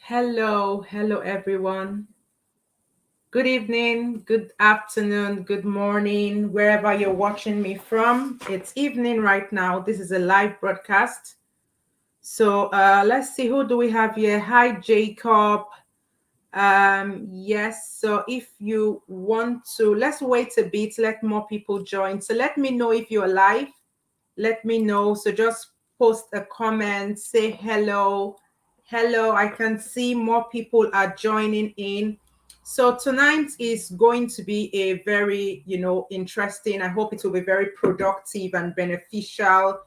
Hello everyone. Good evening, good afternoon, good morning, wherever you're watching me from. It's evening right now. This is a live broadcast. So let's see, who do we have here? Hi, Jacob. Yes, so if you want to, let's wait a bit, let more people join. So let me know if you're live. Let me know. So just post a comment, say hello. Hello, I can see more people are joining in. So tonight is going to be a very, interesting. I hope it will be very productive and beneficial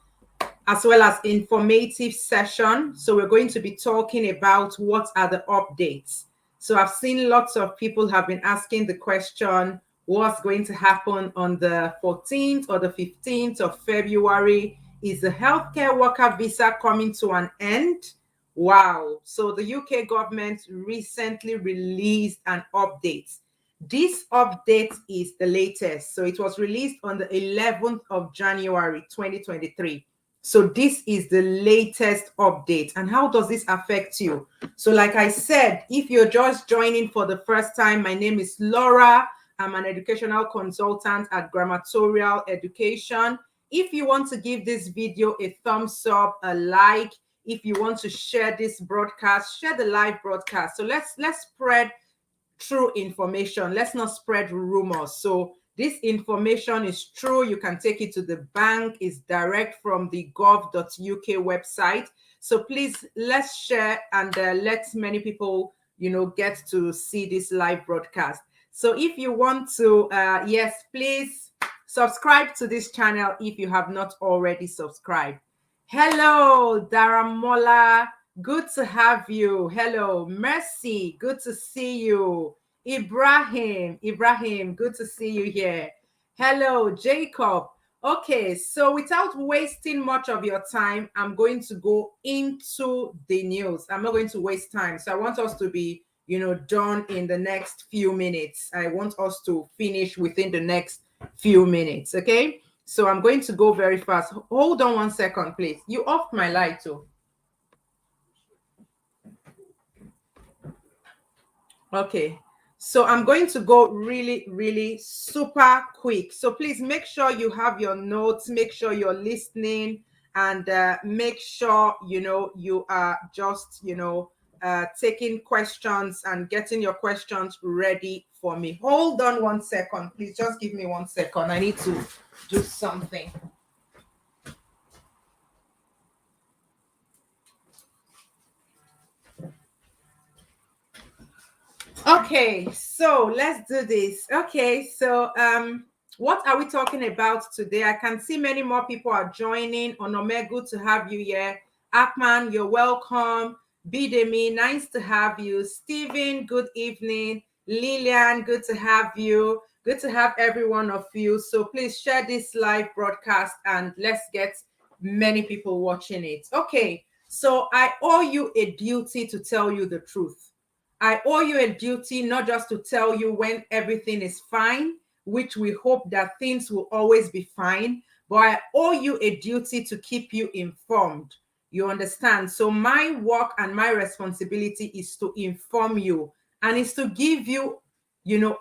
as well as informative session. So we're going to be talking about what are the updates. So I've seen lots of people have been asking the question, what's going to happen on the 14th or the 15th of February? Is the healthcare worker visa coming to an end? Wow. So the UK government recently released an update. This update is the latest. So it was released on the 11th of January 2023. So this is the latest update. And how does this affect you? So like I said, if you're just joining for the first time, my name is Laura. I'm an educational consultant at Grammatorial Education. If you want to give this video a thumbs up, a like, if you want to share this broadcast, share the live broadcast. So let's spread true information. Let's not spread rumors. So this information is true. You can take it to the bank. It's direct from the gov.uk website. So please, let's share and let many people, get to see this live broadcast. So if you want to, yes, please subscribe to this channel if you have not already subscribed. Hello, Daramola. Good to have you. Hello, Mercy. Good to see you. Ibrahim, good to see you here. Hello, Jacob. Okay, so without wasting much of your time, I'm going to go into the news. I'm not going to waste time. So I want us to be, done in the next few minutes. I want us to finish within the next few minutes, okay? So I'm going to go very fast. Hold on 1 second, please. You off my light too. Okay. So I'm going to go really, really super quick. So please make sure you have your notes, make sure you're listening, and make sure, you are just, taking questions and getting your questions ready for me. Hold on 1 second, please. Just give me 1 second. I need to do something. Okay, so let's do this. Okay, so what are we talking about today? I can see many more people are joining. Onome, good to have you here. Akman, you're welcome. Bidemi, nice to have you. Stephen, good evening. Lillian, good to have you. Good to have every one of you. So please share this live broadcast and let's get many people watching it. Okay, so I owe you a duty to tell you the truth. I owe you a duty not just to tell you when everything is fine, which we hope that things will always be fine, but I owe you a duty to keep you informed. You understand? So my work and my responsibility is to inform you and is to give you,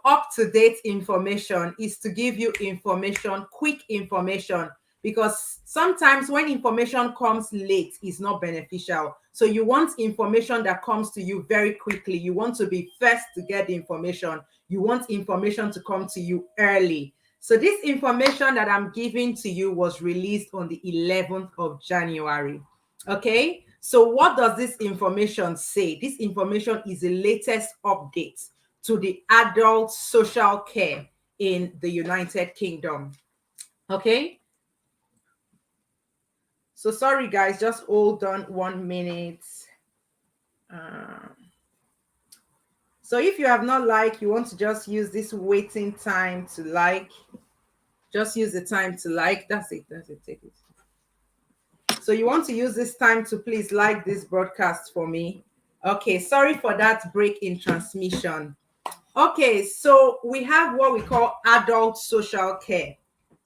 up-to-date information, is to give you information, quick information, because sometimes when information comes late, it's not beneficial. So you want information that comes to you very quickly. You want to be first to get the information. You want information to come to you early. So this information that I'm giving to you was released on the 11th of January. Okay, so what does this information say? This information is the latest update to the adult social care in the United Kingdom. Okay, so sorry guys, just hold on 1 minute. So if you have not liked, you want to just use this waiting time to like, just use the time to like. That's it, take it. So you want to use this time to please like this broadcast for me. Okay, sorry for that break in transmission. Okay, so we have what we call adult social care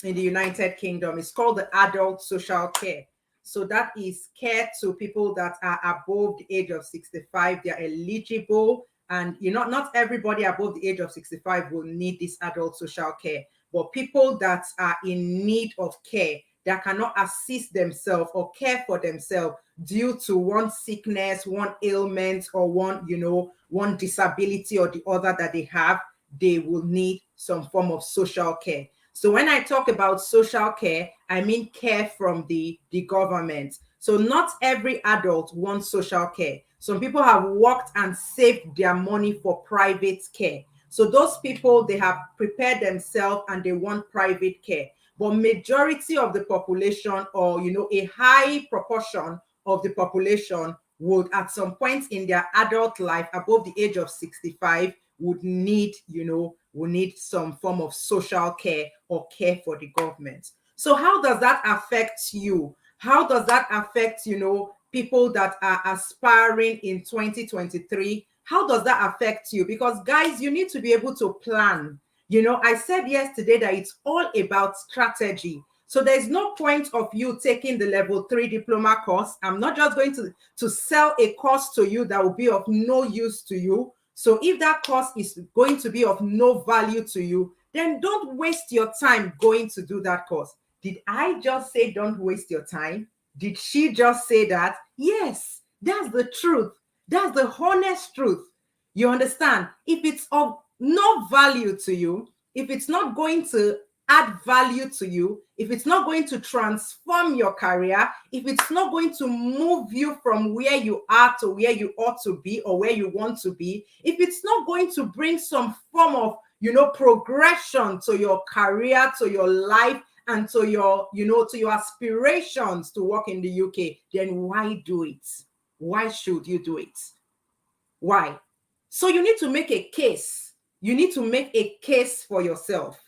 in the United Kingdom. It's called the adult social care. So that is care to people that are above the age of 65. They're eligible. And not everybody above the age of 65 will need this adult social care, but people that are in need of care, that cannot assist themselves or care for themselves due to one sickness, one ailment, or one disability or the other that they have, they will need some form of social care. So when I talk about social care, I mean care from the government. So not every adult wants social care. Some people have worked and saved their money for private care. So those people, they have prepared themselves and they want private care. But majority of the population, or a high proportion of the population, would at some point in their adult life above the age of 65 would need some form of social care or care for the government. So how does that affect you? How does that affect people that are aspiring in 2023? How does that affect you? Because guys, you need to be able to plan. I said yesterday that it's all about strategy. So there's no point of you taking the level 3 diploma course. I'm not just going to sell a course to you that will be of no use to you. So if that course is going to be of no value to you, then don't waste your time going to do that course. Did I just say don't waste your time? Did she just say that? Yes, that's the truth. That's the honest truth. You understand? If it's of no value to you, if it's not going to add value to you, if it's not going to transform your career, if it's not going to move you from where you are to where you ought to be or where you want to be, if it's not going to bring some form of progression to your career, to your life, and to your to your aspirations to work in the UK, then why do it? Why should you do it? Why? So you need to make a case. You need to make a case for yourself.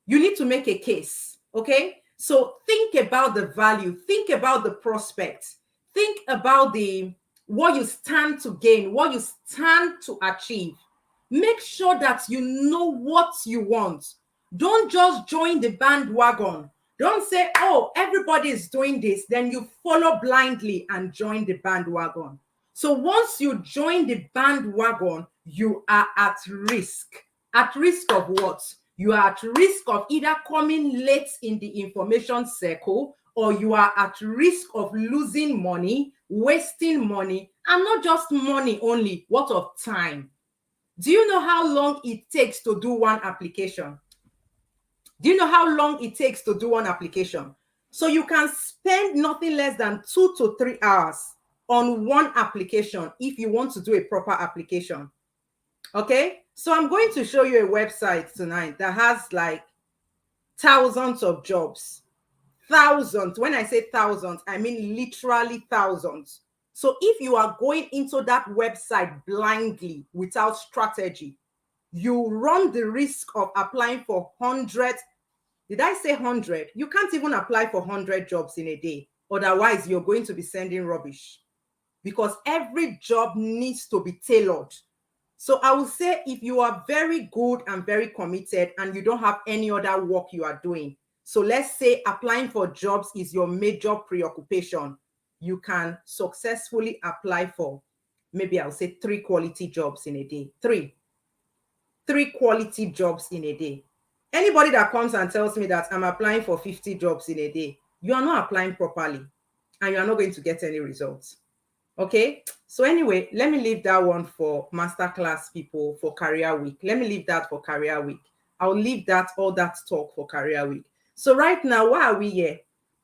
You need to make a case, okay? So think about the value, think about the prospects, think about what you stand to gain, what you stand to achieve. Make sure that you know what you want. Don't just join the bandwagon. Don't say, oh, everybody is doing this, then you follow blindly and join the bandwagon. So once you join the bandwagon, you are at risk. At risk of what? You are at risk of either coming late in the information circle, or you are at risk of losing money, wasting money, and not just money only, what of time? Do you know how long it takes to do one application? Do you know how long it takes to do one application? So you can spend nothing less than 2 to 3 hours on one application if you want to do a proper application. Okay, so I'm going to show you a website tonight that has like thousands of jobs. Thousands. When I say thousands, I mean literally thousands. So if you are going into that website blindly without strategy, you run the risk of applying for hundreds. Did I say 100? You can't even apply for 100 jobs in a day. Otherwise, you're going to be sending rubbish, because every job needs to be tailored. So I will say, if you are very good and very committed and you don't have any other work you are doing, so let's say applying for jobs is your major preoccupation, you can successfully apply for, maybe I'll say 3 quality jobs in a day. Three quality jobs in a day. Anybody that comes and tells me that I'm applying for 50 jobs in a day, you are not applying properly and you are not going to get any results. Okay, so anyway, let me leave that one for masterclass people for career week. Let me leave that for career week. I'll leave all that talk for career week. So right now, why are we here?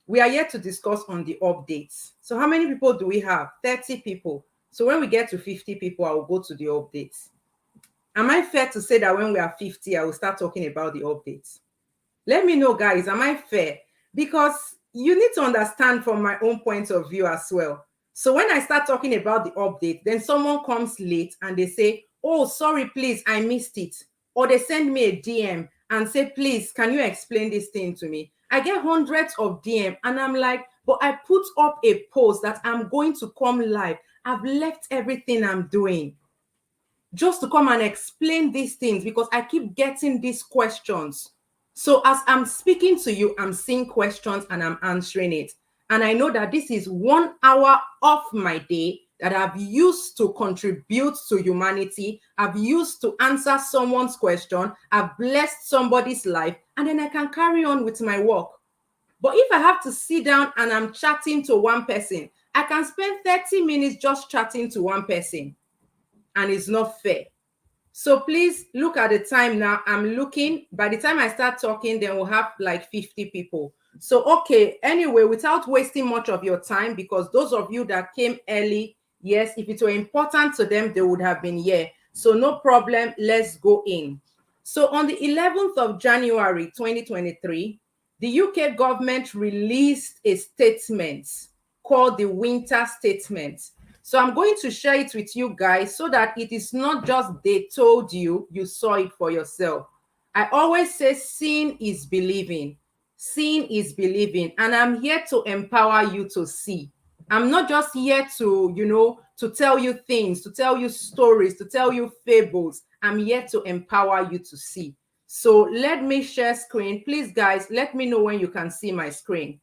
We are here to discuss on the updates. So how many people do we have? 30 people. So when we get to 50 people, I will go to the updates. Am I fair to say that when we are 50, I will start talking about the updates? Let me know, guys. Am I fair? Because you need to understand from my own point of view as well. So when I start talking about the update, then someone comes late and they say, oh, sorry, please, I missed it. Or they send me a DM and say, please, can you explain this thing to me? I get hundreds of DM and I'm like, but I put up a post that I'm going to come live. I've left everything I'm doing just to come and explain these things, because I keep getting these questions. So as I'm speaking to you, I'm seeing questions and I'm answering it. And I know that this is 1 hour of my day that I've used to contribute to humanity. I've used to answer someone's question. I've blessed somebody's life, and then I can carry on with my work. But if I have to sit down and I'm chatting to one person, I can spend 30 minutes just chatting to one person, and it's not fair. So please look at the time now. I'm looking. By the time I start talking, then we'll have like 50 people. So, okay, anyway, without wasting much of your time, because those of you that came early, yes, if it were important to them, they would have been here. So no problem, let's go in. So on the 11th of January, 2023, the UK government released a statement called the Winter Statement. So I'm going to share it with you guys so that it is not just they told you, you saw it for yourself. I always say seeing is believing. Seeing is believing. And I'm here to empower you to see. I'm not just here to, to tell you things, to tell you stories, to tell you fables. I'm here to empower you to see. So let me share screen. Please, guys, let me know when you can see my screen.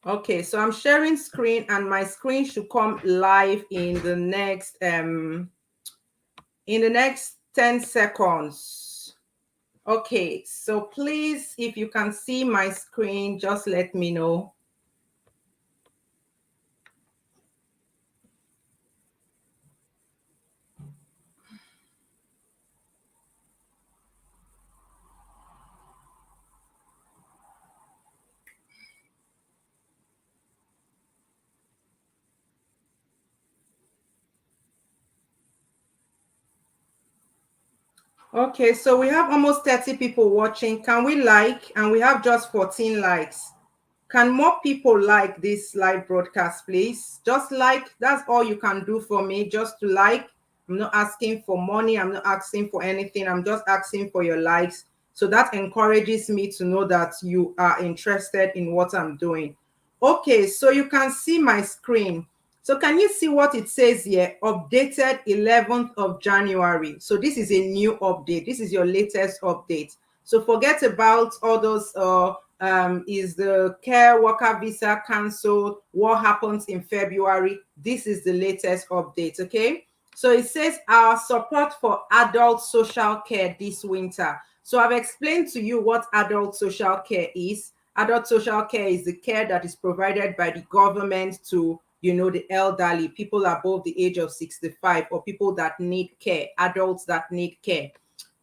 Okay, so I'm sharing screen, and my screen should come live in the next 10 seconds. Okay, so please, if you can see my screen, just let me know. Okay, so we have almost 30 people watching. Can we like? And we have just 14 likes. Can more people like this live broadcast, please? Just like, that's all you can do for me, just to like. I'm not asking for money. I'm not asking for anything. I'm just asking for your likes. So that encourages me to know that you are interested in what I'm doing. Okay, so you can see my screen. So can you see what it says here? Updated 11th of January. So this is a new update. This is your latest update. So forget about all those is the care worker visa cancelled? What happens in February? This is the latest update, okay? So it says our support for adult social care this winter. So I've explained to you what adult social care is. Adult social care is the care that is provided by the government to, the elderly, people above the age of 65, or people that need care, adults that need care.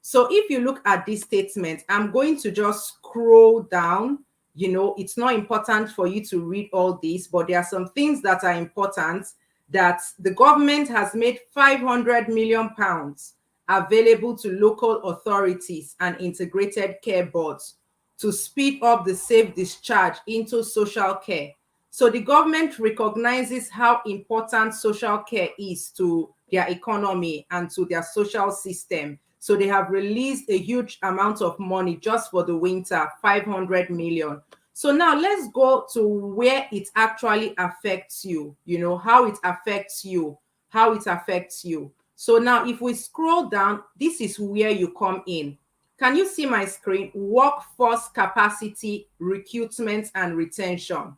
So if you look at this statement, I'm going to just scroll down. It's not important for you to read all this, but there are some things that are important, that the government has made 500 million pounds available to local authorities and integrated care boards to speed up the safe discharge into social care. So the government recognizes how important social care is to their economy and to their social system. So they have released a huge amount of money just for the winter, 500 million. So now let's go to where it actually affects you, how it affects you, how it affects you. So now if we scroll down, this is where you come in. Can you see my screen? Workforce capacity, recruitment and retention.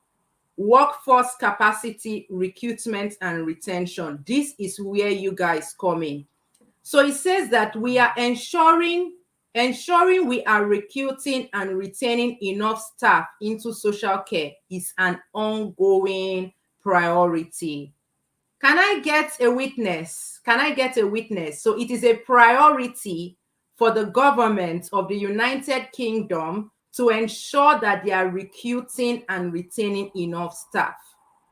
Workforce capacity, recruitment and retention. This is where you guys come in. So it says that we are ensuring we are recruiting and retaining enough staff into social care is an ongoing priority. Can I get a witness? Can I get a witness? So it is a priority for the government of the United Kingdom to ensure that they are recruiting and retaining enough staff.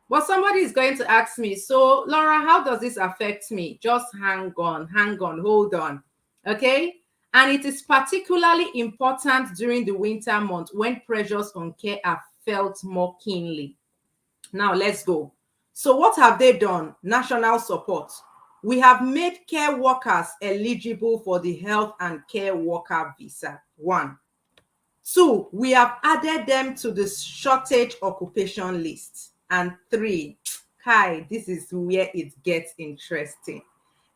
But somebody is going to ask me, so Laura, how does this affect me? Just hang on, hold on. Okay? And it is particularly important during the winter months when pressures on care are felt more keenly. Now let's go. So what have they done? National support. We have made care workers eligible for the health and care worker visa. 1. 2, we have added them to the shortage occupation list. And 3, Kai, this is where it gets interesting.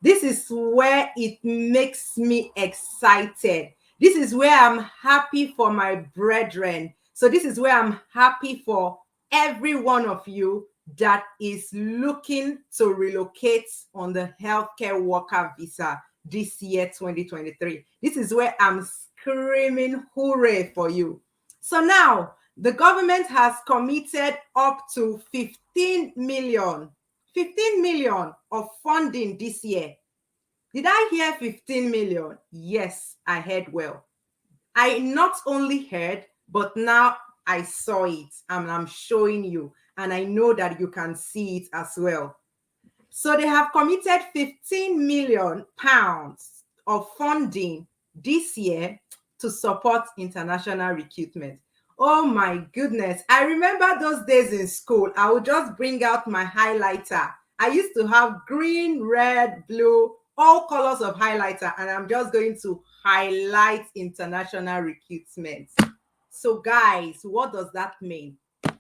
This is where it makes me excited. This is where I'm happy for my brethren. So this is where I'm happy for every one of you that is looking to relocate on the healthcare worker visa this year, 2023. This is where I'm screaming hooray for you. So now the government has committed up to 15 million of funding this year. Did I hear 15 million? Yes, I heard well. I not only heard, but now I saw it and I'm showing you, and I know that you can see it as well. So they have committed 15 million pounds of funding this year to support international recruitment. Oh my goodness. I remember those days in school. I would just bring out my highlighter. I used to have green, red, blue, all colors of highlighter, and I'm just going to highlight international recruitment. So guys, what does that mean?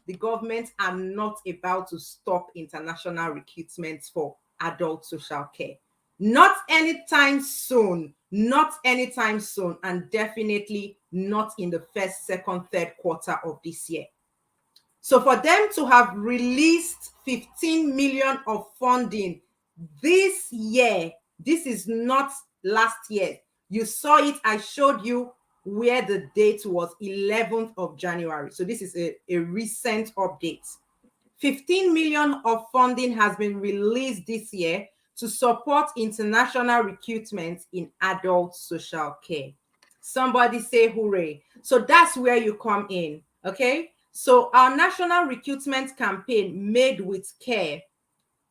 The government are not about to stop international recruitment for adult social care. Not anytime soon, not anytime soon, and definitely not in the first, second, third quarter of this year. So for them to have released 15 million of funding this year, this is not last year. You saw it, I showed you where the date was, 11th of January. So this is a recent update. 15 million of funding has been released this year to support international recruitment in adult social care. Somebody say hooray. So that's where you come in, okay? So our national recruitment campaign, Made with Care,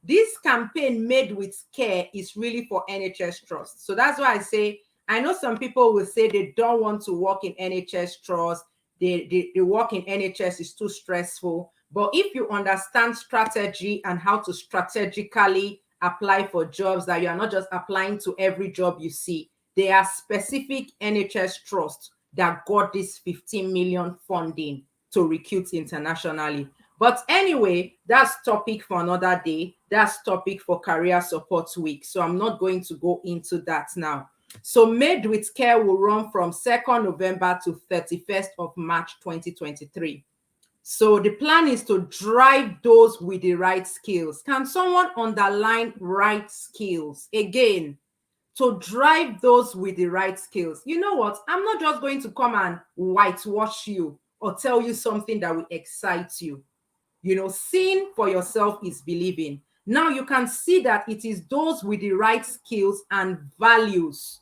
this campaign Made with Care is really for NHS Trust. So that's why I say, I know some people will say they don't want to work in NHS Trust. The work in NHS is too stressful. But if you understand strategy and how to strategically apply for jobs, that you are not just applying to every job you see, there are specific NHS trusts that got this 15 million funding to recruit internationally. But anyway, that's topic for another day. That's topic for Career Support Week. So I'm not going to go into that now. So Made with Care will run from 2nd November to 31st of March 2023. So the plan is to drive those with the right skills. Can someone underline right skills? Again, to drive those with the right skills. You know what? I'm not just going to come and whitewash you or tell you something that will excite you. You know, seeing for yourself is believing. Now you can see that it is those with the right skills and values.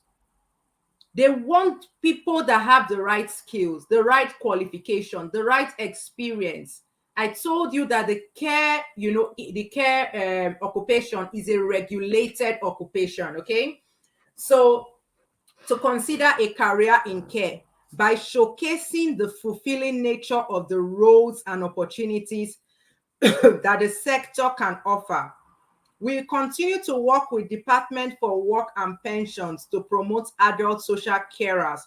They want people that have the right skills, the right qualification, the right experience. I told you that the care, you know, the care occupation is a regulated occupation, okay? So to consider a career in care by showcasing the fulfilling nature of the roles and opportunities that the sector can offer. We continue to work with Department for Work and Pensions to promote adult social carers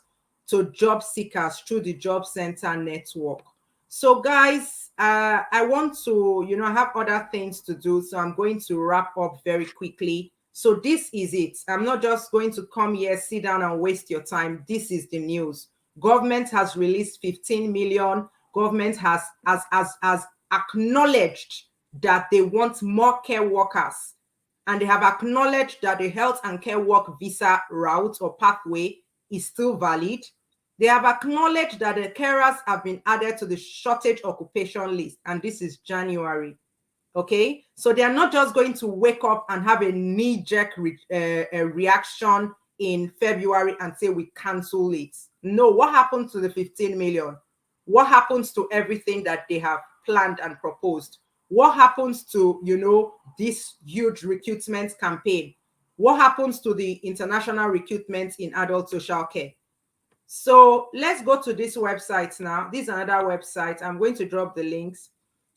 to job seekers through the Job Center network. So guys, I want to, you know, I have other things to do, so I'm going to wrap up very quickly. So this is it. I'm not just going to come here, sit down and waste your time. This is the news. Government has released 15 million. Government has acknowledged that they want more care workers, and they have acknowledged that the health and care work visa route or pathway is still valid. They have acknowledged that the carers have been added to the shortage occupation list, and this is January. Okay, so they are not just going to wake up and have a knee-jerk reaction in February and say we cancel it. No, what happens to the 15 million? What happens to everything that they have planned and proposed? What happens to, you know, this huge recruitment campaign? What happens to the international recruitment in adult social care? So let's go to this website now. This is another website. I'm going to drop the links.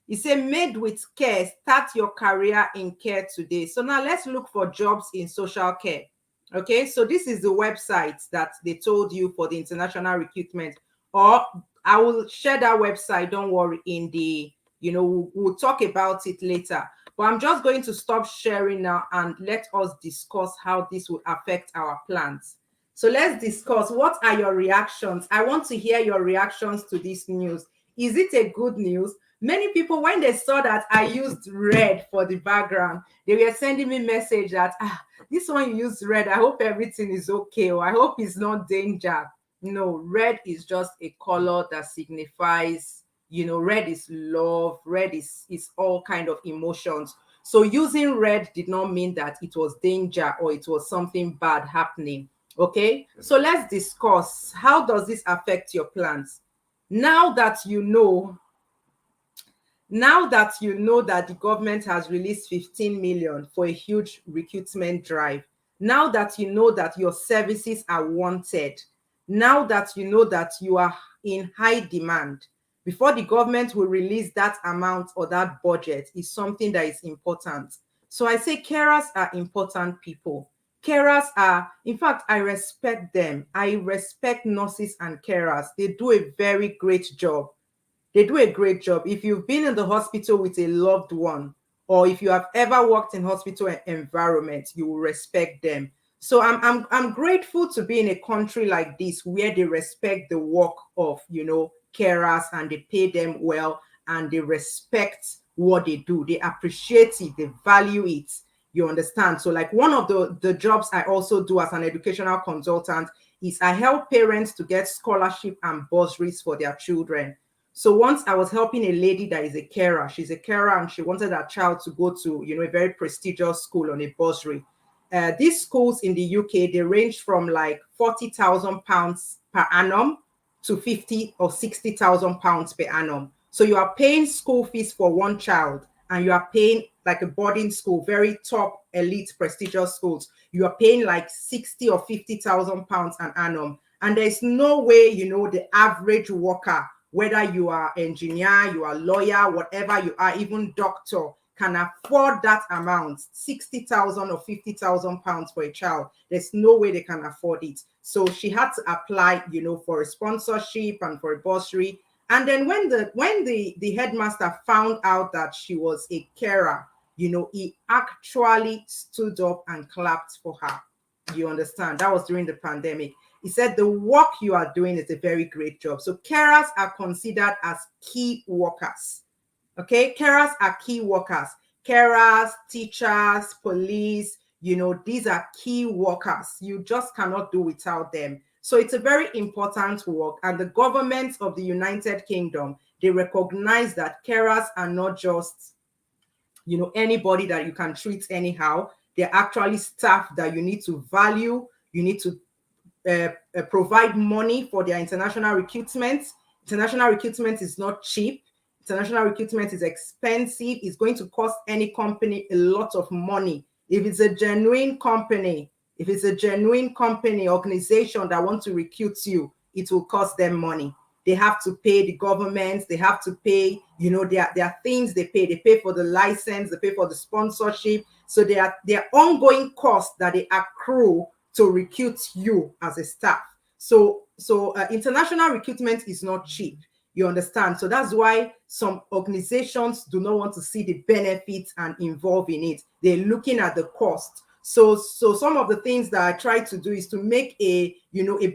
It says Made with Care, start your career in care today. So now let's look for jobs in social care. Okay, so this is the website that they told you for the international recruitment, or I will share that website, don't worry, in the, you know, we'll talk about it later. But I'm just going to stop sharing now and let us discuss how this will affect our plans. So let's discuss, what are your reactions? I want to hear your reactions to this news. Is it a good news? Many people, when they saw that I used red for the background, they were sending me message that, this one you use red, I hope everything is okay, or I hope it's not danger. No, red is just a color that signifies, red is love, red is all kind of emotions. So using red did not mean that it was danger or it was something bad happening. Okay, so let's discuss, how does this affect your plans? Now that you know that the government has released 15 million for a huge recruitment drive, now that you know that your services are wanted, now that you know that you are in high demand, before the government will release that amount or that budget is something that is important. So I say carers are important people. Carers are, in fact, I respect them. I respect nurses and carers. They do a very great job. They do a great job. If you've been in the hospital with a loved one, or if you have ever worked in hospital environment, you will respect them. So I'm grateful to be in a country like this where they respect the work of, carers, and they pay them well, and they respect what they do. They appreciate it, they value it. You understand? So like one of the jobs I also do as an educational consultant is I help parents to get scholarship and bursaries for their children. So once I was helping a lady that is a carer. She's a carer and she wanted her child to go to, a very prestigious school on a bursary. These schools in the UK, they range from like £40,000 per annum to 50 or 60,000 pounds per annum. So you are paying school fees for one child, and you are paying like a boarding school, very top elite prestigious schools. You are paying like 60 or 50,000 pounds an annum. And there's no way, the average worker, whether you are engineer, you are lawyer, whatever you are, even doctor, can afford that amount, 60,000 or 50,000 pounds for a child. There's no way they can afford it. So she had to apply, for a sponsorship and for a bursary. And then when the headmaster found out that she was a carer, he actually stood up and clapped for her. You understand? That was during the pandemic. He said the work you are doing is a very great job. So carers are considered as key workers. Okay, carers are key workers. Carers, teachers, police, these are key workers. You just cannot do without them. So it's a very important work. And the government of the United Kingdom, they recognize that carers are not just, anybody that you can treat anyhow. They're actually staff that you need to value. You need to provide money for their international recruitment. International recruitment is not cheap. International recruitment is expensive. It's going to cost any company a lot of money. If it's a genuine company, organization that wants to recruit you, it will cost them money. They have to pay the government. They have to pay, there are things they pay. They pay for the license. They pay for the sponsorship. So there are ongoing costs that they accrue to recruit you as a staff. So international recruitment is not cheap. You understand? So that's why some organizations do not want to see the benefits and involve in it. They're looking at the cost. So some of the things that I try to do is to make a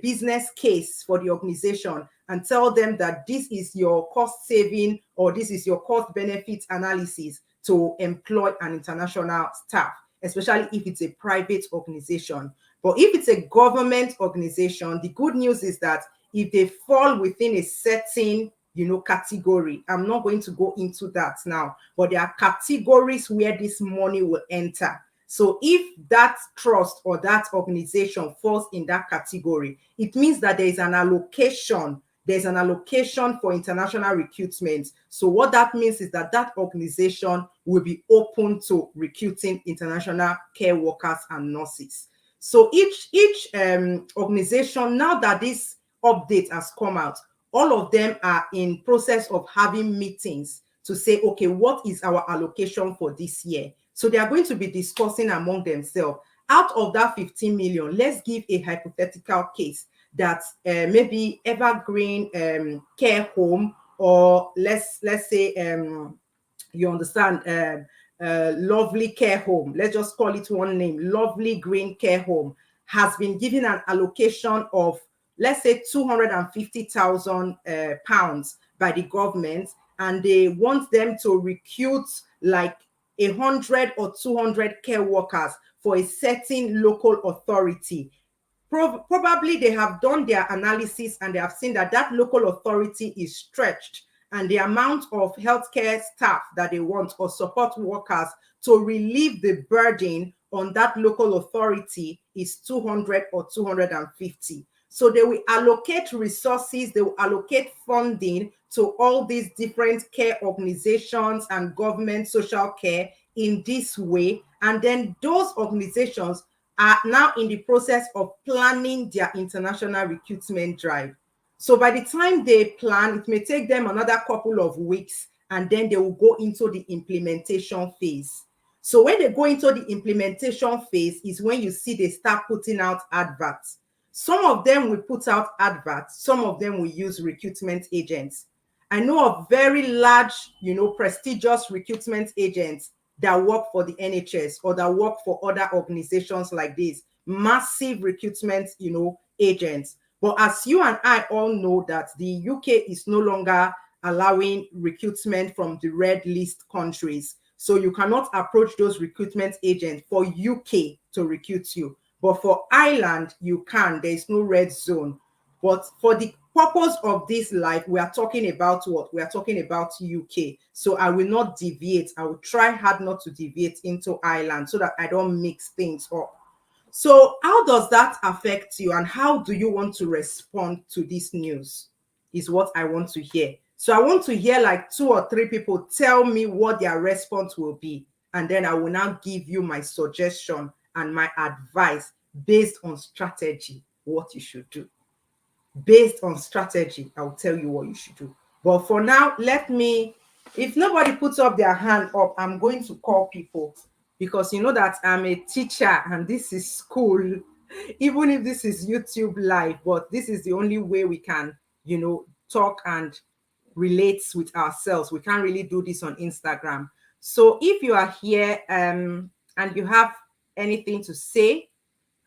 business case for the organization and tell them that this is your cost saving or this is your cost benefit analysis to employ an international staff, especially if it's a private organization. But if it's a government organization, the good news is that if they fall within a certain, category, I'm not going to go into that now, but there are categories where this money will enter. So if that trust or that organization falls in that category, it means that there is an allocation. There's an allocation for international recruitment. So what that means is that that organization will be open to recruiting international care workers and nurses. So each organization, now that this update has come out, all of them are in process of having meetings to say, okay, what is our allocation for this year? So they are going to be discussing among themselves. Out of that 15 million, let's give a hypothetical case that maybe Evergreen Care Home, or let's say you understand, Lovely Care Home, let's just call it one name, Lovely Green Care Home, has been given an allocation of, let's say, 250,000 pounds by the government, and they want them to recruit like 100 or 200 care workers for a certain local authority. Probably they have done their analysis and they have seen that that local authority is stretched, and the amount of healthcare staff that they want, or support workers, to relieve the burden on that local authority is 200 or 250. So they will allocate resources, they will allocate funding to all these different care organizations and government social care in this way. And then those organizations are now in the process of planning their international recruitment drive. So by the time they plan, it may take them another couple of weeks, and then they will go into the implementation phase. So when they go into the implementation phase is when you see they start putting out adverts. Some of them will put out adverts, some of them will use recruitment agents. I know of very large, prestigious recruitment agents that work for the NHS or that work for other organizations like this, massive recruitment, agents. But as you and I all know that the UK is no longer allowing recruitment from the red list countries. So you cannot approach those recruitment agents for UK to recruit you. But for Ireland, you can. There is no red zone. But for the purpose of this life, we are talking about what? We are talking about UK. So I will not deviate. I will try hard not to deviate into Ireland so that I don't mix things up. So how does that affect you, and how do you want to respond to this news is what I want to hear. So I want to hear like 2 or 3 people tell me what their response will be. And then I will now give you my suggestion and my advice based on strategy, what you should do. Based on strategy, I'll tell you what you should do. But for now, if nobody puts up their hand up, I'm going to call people, because you know that I'm a teacher and this is school, even if this is YouTube live, but this is the only way we can, talk and relate with ourselves. We can't really do this on Instagram. So if you are here and you have anything to say,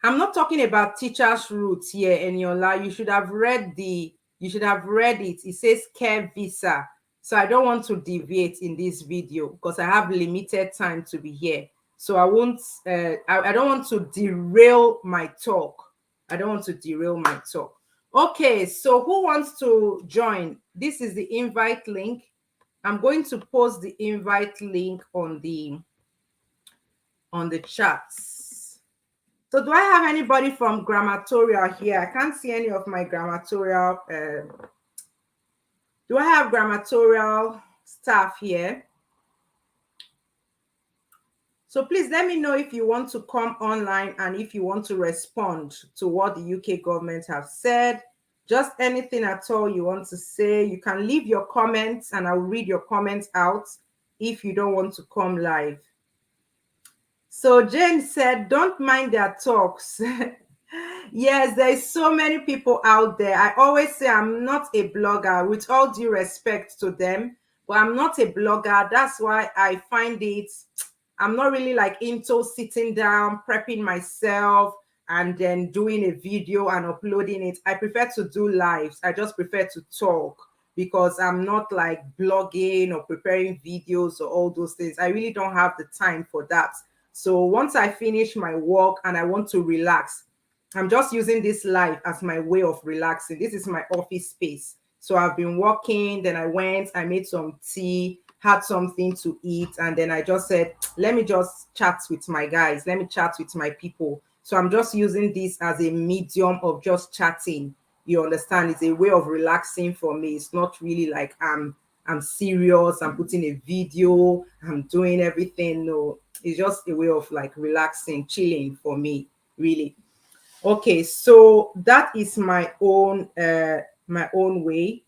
I'm not talking about teachers' roots here, Eniola. You should have read it. It says care visa. So I don't want to deviate in this video because I have limited time to be here. So I won't, I don't want to derail my talk. Okay, so who wants to join? This is the invite link. I'm going to post the invite link on the chats. So do I have anybody from Grammatorial here? I can't see any of my Grammatorial. Do I have Grammatorial staff here? So please let me know if you want to come online and if you want to respond to what the UK government have said. Just anything at all you want to say. You can leave your comments and I'll read your comments out if you don't want to come live. So Jane said, don't mind their talks. Yes, there's so many people out there. I always say I'm not a blogger, with all due respect to them, but I'm not a blogger. That's why I find I'm not really like into sitting down, prepping myself, and then doing a video and uploading it. I prefer to do lives. I just prefer to talk because I'm not like blogging or preparing videos or all those things. I really don't have the time for that. So once I finish my work and I want to relax, I'm just using this live as my way of relaxing. This is my office space. So I've been working, then I made some tea, had something to eat, and then I just said, let me just chat with my guys. Let me chat with my people. So I'm just using this as a medium of just chatting. You understand? It's a way of relaxing for me. It's not really like I'm serious, I'm putting a video, I'm doing everything. No, it's just a way of like relaxing, chilling for me, really. Okay, so that is my own way.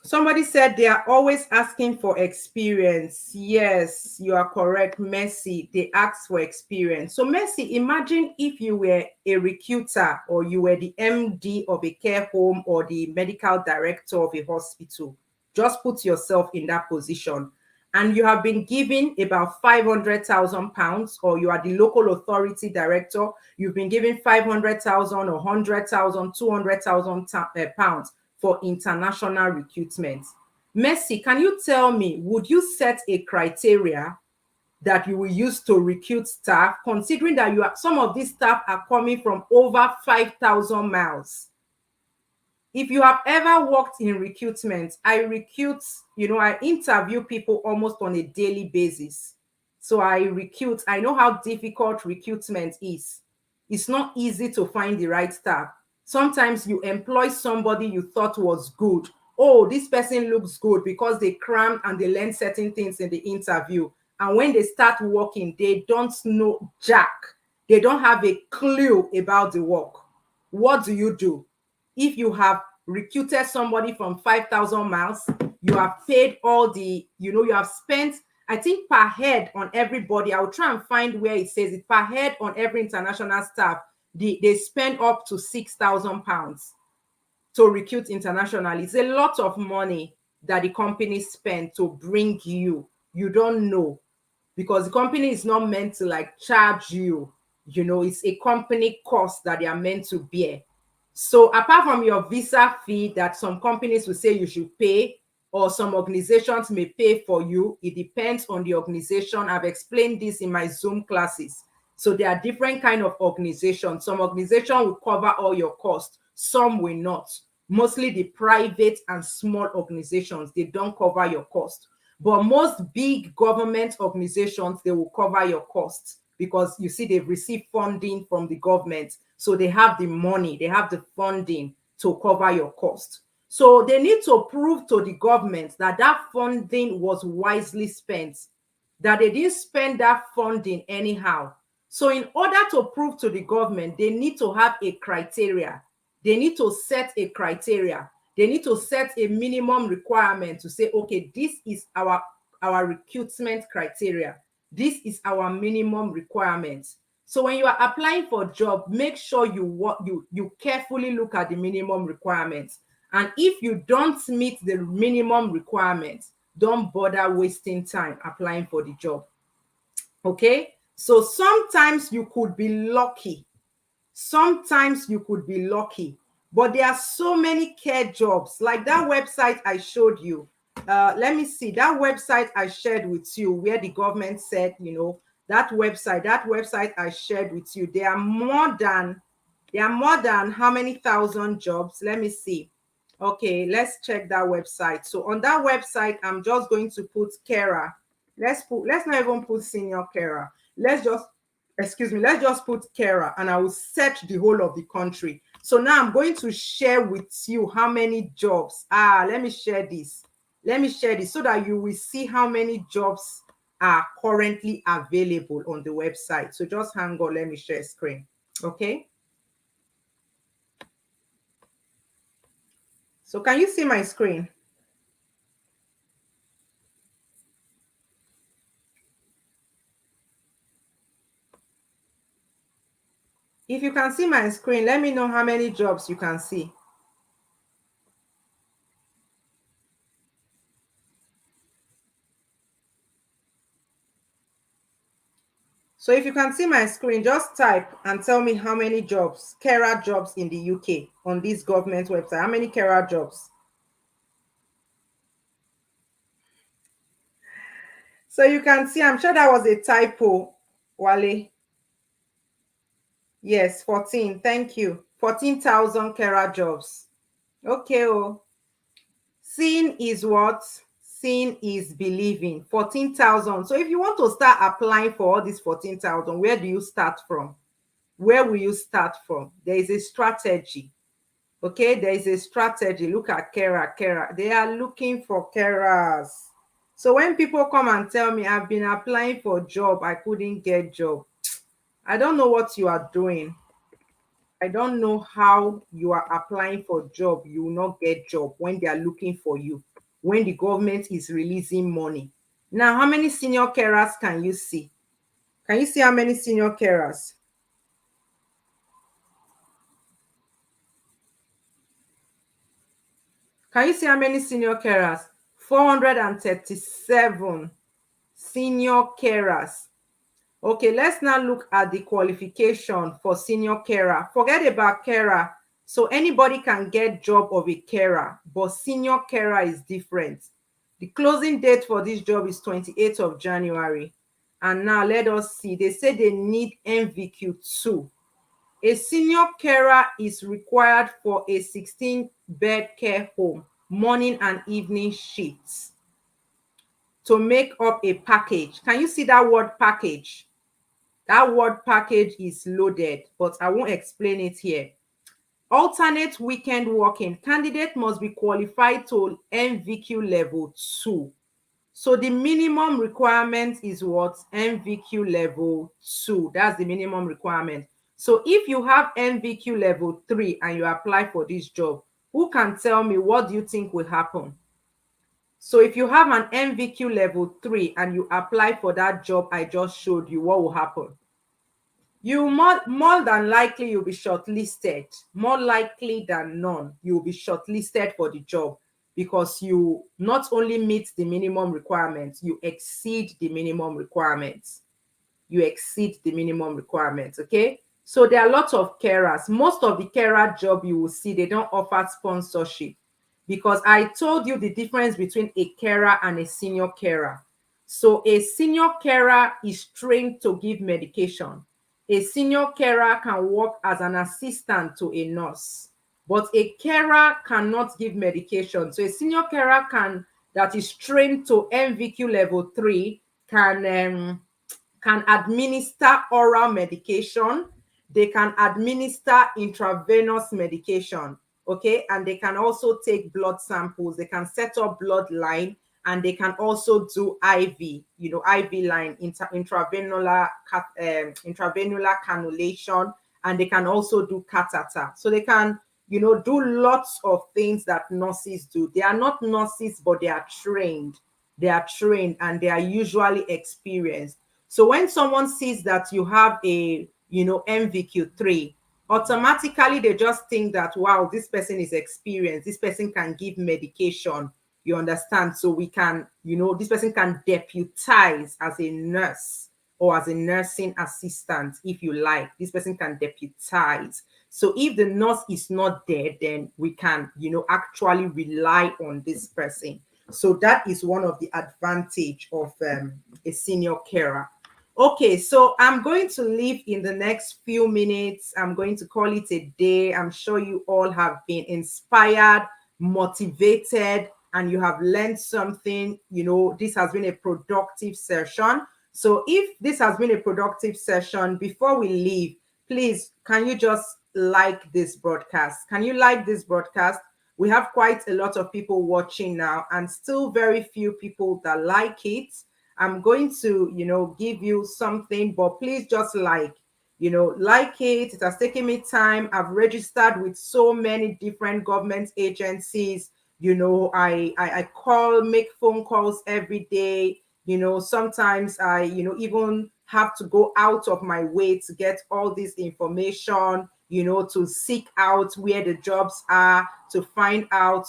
Somebody said they are always asking for experience. Yes, you are correct, Mercy. They ask for experience. So Mercy, imagine if you were a recruiter or you were the MD of a care home or the medical director of a hospital. Just put yourself in that position. And you have been given about £500,000, or you are the local authority director, you've been given 500,000 or 100,000, 200,000 pounds for international recruitment. Mercy, can you tell me, would you set a criteria that you will use to recruit staff, considering that some of these staff are coming from over 5,000 miles? If you have ever worked in recruitment, I recruit, I interview people almost on a daily basis. So I know how difficult recruitment is. It's not easy to find the right staff. Sometimes you employ somebody you thought was good. Oh, this person looks good because they crammed and they learned certain things in the interview. And when they start working, they don't know jack. They don't have a clue about the work. What do? If you have recruited somebody from 5,000 miles, you have paid all the, you have spent, I think per head on everybody, I will try and find where it says it, per head on every international staff, they spend up to £6,000 to recruit internationally. It's a lot of money that the company spend to bring you. You don't know, because the company is not meant to like charge you. It's a company cost that they are meant to bear. So apart from your visa fee that some companies will say you should pay, or some organizations may pay for you, it depends on the organization. I've explained this in my Zoom classes. So there are different kind of organizations. Some organization will cover all your costs, some will not. Mostly the private and small organizations, they don't cover your cost. But most big government organizations, they will cover your costs, because you see they've received funding from the government. So they have the money, they have the funding to cover your cost. So they need to prove to the government that that funding was wisely spent, that they didn't spend that funding anyhow. So in order to prove to the government, they need to have a criteria. They need to set a criteria. They need to set a minimum requirement to say, okay, this is our recruitment criteria. This is our minimum requirements. So when you are applying for a job, make sure you carefully look at the minimum requirements. And if you don't meet the minimum requirements, don't bother wasting time applying for the job. Okay? So sometimes you could be lucky. Sometimes you could be lucky. But there are so many care jobs, like that website I showed you. Let me see, that website I shared with you, where the government said, that website I shared with you, there are more than how many thousand jobs? Let me see. Okay, let's check that website. So on that website, I'm just going to put carer. Let's not even put senior carer. Let's just put carer, and I will search the whole of the country. So now I'm going to share with you how many jobs. Let me share this. So that you will see how many jobs are currently available on the website. So just hang on, let me share screen. Okay. So can you see my screen? If you can see my screen, let me know how many jobs you can see. So if you can see my screen, just type and tell me how many jobs, carer jobs in the UK on this government website. How many carer jobs? So you can see, I'm sure that was a typo, Wale. Yes, 14. Thank you. 14,000 carer jobs. Okay. Oh, seeing is what? Seeing is believing. 14,000. So if you want to start applying for all these 14,000, where do you start from? Where will you start from? There is a strategy. Okay, there is a strategy. Look at carer. They are looking for carers. So when people come and tell me, I've been applying for a job, I couldn't get job, I don't know what you are doing. I don't know how you are applying for job, you will not get job when they are looking for you, when the government is releasing money. Now, how many senior carers can you see? Can you see how many senior carers? Can you see how many senior carers? 437 senior carers. Okay, let's now look at the qualification for senior carer. Forget about carer. So anybody can get job of a carer, but senior carer is different. The closing date for this job is 28th of January. And now let us see. They say they need NVQ2. A senior carer is required for a 16-bed care home, morning and evening shifts, to make up a package. Can you see that word package? That word package is loaded, but I won't explain it here. Alternate weekend working. Candidate must be qualified to NVQ level 2. So the minimum requirement is what? NVQ level 2. That's the minimum requirement. So if you have NVQ level 3 and you apply for this job, who can tell me what do you think will happen? So if you have an NVQ level 3 and you apply for that job I just showed you, what will happen? You more than likely you'll be shortlisted. More likely than none, you'll be shortlisted for the job, because you not only meet the minimum requirements, you exceed the minimum requirements. You exceed the minimum requirements. Okay. So there are lots of carers. Most of the carer job you will see, they don't offer sponsorship, because I told you the difference between a carer and a senior carer. So a senior carer is trained to give medication. A senior carer can work as an assistant to a nurse, but a carer cannot give medication. So a senior carer that is trained to NVQ level 3 can administer oral medication. They can administer intravenous medication, okay? And they can also take blood samples. They can set up blood line, and they can also do IV, IV line, intravenous cannulation, and they can also do catheter. So they can, do lots of things that nurses do. They are not nurses, but they are trained. They are trained, and they are usually experienced. So when someone sees that you have a, NVQ3, automatically they just think that, wow, this person is experienced. This person can give medication. You understand? So we can, this person can deputize as a nurse or as a nursing assistant, if you like. This person can deputize. So if the nurse is not there, then we can, actually rely on this person. So that is one of the advantage of a senior carer. Okay, so I'm going to leave in the next few minutes. I'm going to call it a day. I'm sure you all have been inspired, motivated, and you have learned something. This has been a productive session. So if this has been a productive session, before we leave, please, can you just like this broadcast? Can you like this broadcast? We have quite a lot of people watching now, and still very few people that like it. I'm going to, give you something, but please just like it. It has taken me time. I've registered with so many different government agencies. I call, make phone calls every day. Sometimes I, even have to go out of my way to get all this information, to seek out where the jobs are, to find out,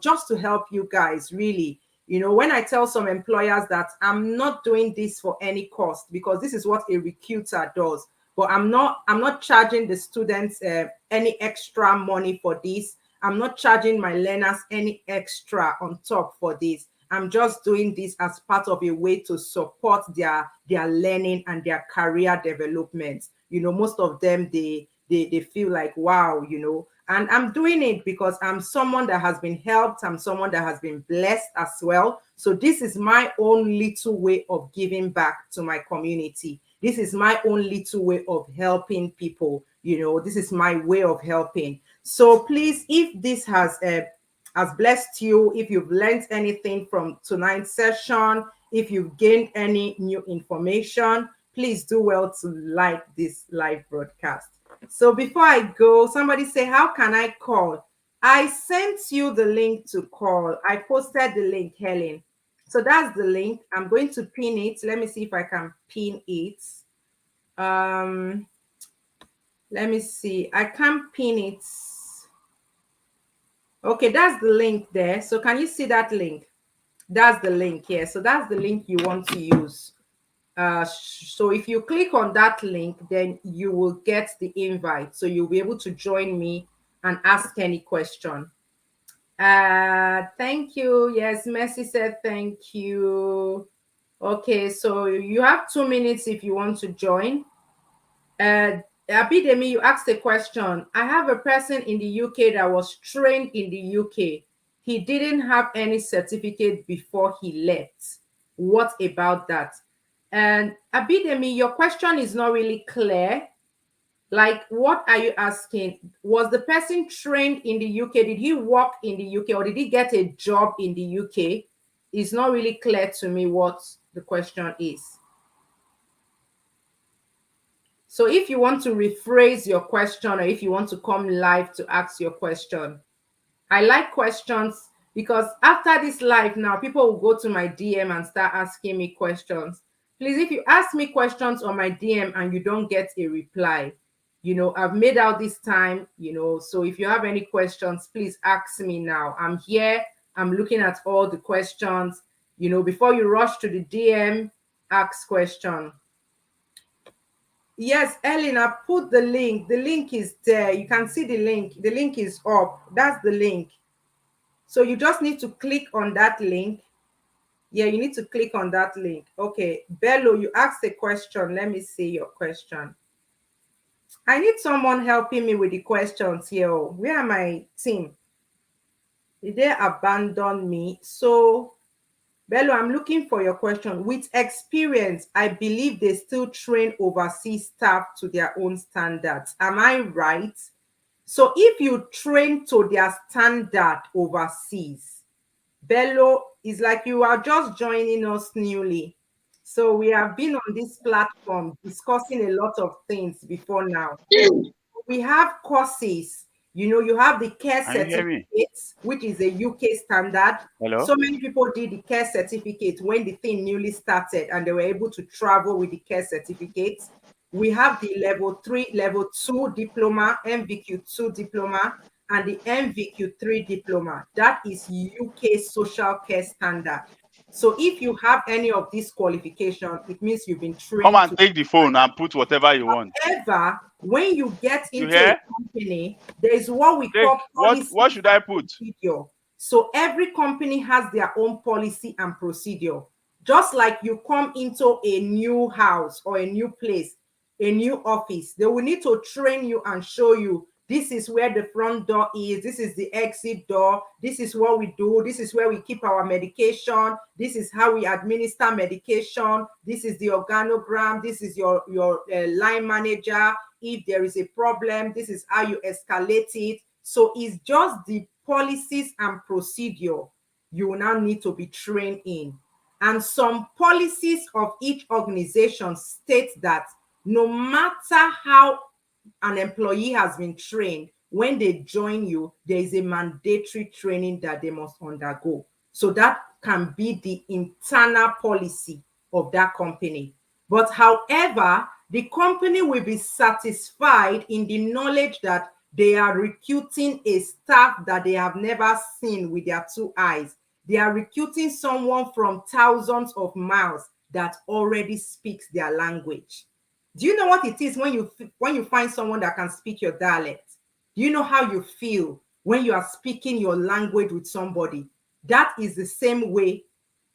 just to help you guys, really. When I tell some employers that I'm not doing this for any cost, because this is what a recruiter does, but I'm not charging the students any extra money for this. I'm not charging my learners any extra on top for this. I'm just doing this as part of a way to support their learning and their career development. Most of them, they feel like, wow, and I'm doing it because I'm someone that has been helped. I'm someone that has been blessed as well. So this is my own little way of giving back to my community. This is my own little way of helping people. This is my way of helping. So please, if this has blessed you, if you've learned anything from tonight's session, if you've gained any new information, please do well to like this live broadcast. So before I go, somebody say, how can I call? I sent you the link to call. I posted the link, Helen. So that's the link. I'm going to pin it. Let me see if I can pin it. Let me see. I can't pin it. Okay, that's the link there. So can you see that link? That's the link here. So that's the link you want to use. So if you click on that link, then you will get the invite. So you'll be able to join me and ask any question. Thank you. Yes, Mercy said thank you. Okay, so you have 2 minutes if you want to join. Abidemi, you asked a question. I have a person in the UK that was trained in the UK. He didn't have any certificate before he left. What about that? And Abidemi, your question is not really clear. Like, what are you asking? Was the person trained in the UK? Did he work in the UK or did he get a job in the UK? It's not really clear to me what the question is. So if you want to rephrase your question or if you want to come live to ask your question, I like questions because after this live now, people will go to my DM and start asking me questions. Please, if you ask me questions on my DM and you don't get a reply, I've made out this time, so if you have any questions, please ask me now. I'm here. I'm looking at all the questions. Before you rush to the DM, ask question. Yes, Ellen, I put the link. The link is there. You can see the link. The link is up. That's the link. So you just need to click on that link. Yeah, you need to click on that link. Okay, Bello, you asked a question. Let me see your question. I need someone helping me with the questions here. Where are my team? Did they abandon me? So Bello, I'm looking for your question. With experience, I believe they still train overseas staff to their own standards. Am I right? So if you train to their standard overseas, Bello, is like you are just joining us newly. So we have been on this platform discussing a lot of things before now. We have courses. You have the care Can you hear me? certificate, which is a UK standard. Hello? So many people did the care certificate when the thing newly started and they were able to travel with the care certificate. We have the level 3, level 2 diploma, MVQ2 diploma, and the MVQ3 diploma. That is UK social care standard. So if you have any of these qualifications, it means you've been Come trained and to. take the phone and put whatever you want. However, when you get You into a hear? company, there is what we Take call what policies should and I put? procedure. So every company has their own policy and procedure. Just like you come into a new house or a new place, a new office, they will need to train you and show you this is where the front door is, this is the exit door, this is what we do, this is where we keep our medication, this is how we administer medication, this is the organogram, this is your line manager. If there is a problem, this is how you escalate it. So it's just the policies and procedure you will now need to be trained in. And some policies of each organization state that no matter how an employee has been trained, when they join you, there is a mandatory training that they must undergo. So that can be the internal policy of that company. But however, the company will be satisfied in the knowledge that they are recruiting a staff that they have never seen with their 2 eyes. They are recruiting someone from thousands of miles that already speaks their language. Do you know what it is when you find someone that can speak your dialect? Do you know how you feel when you are speaking your language with somebody? That is the same way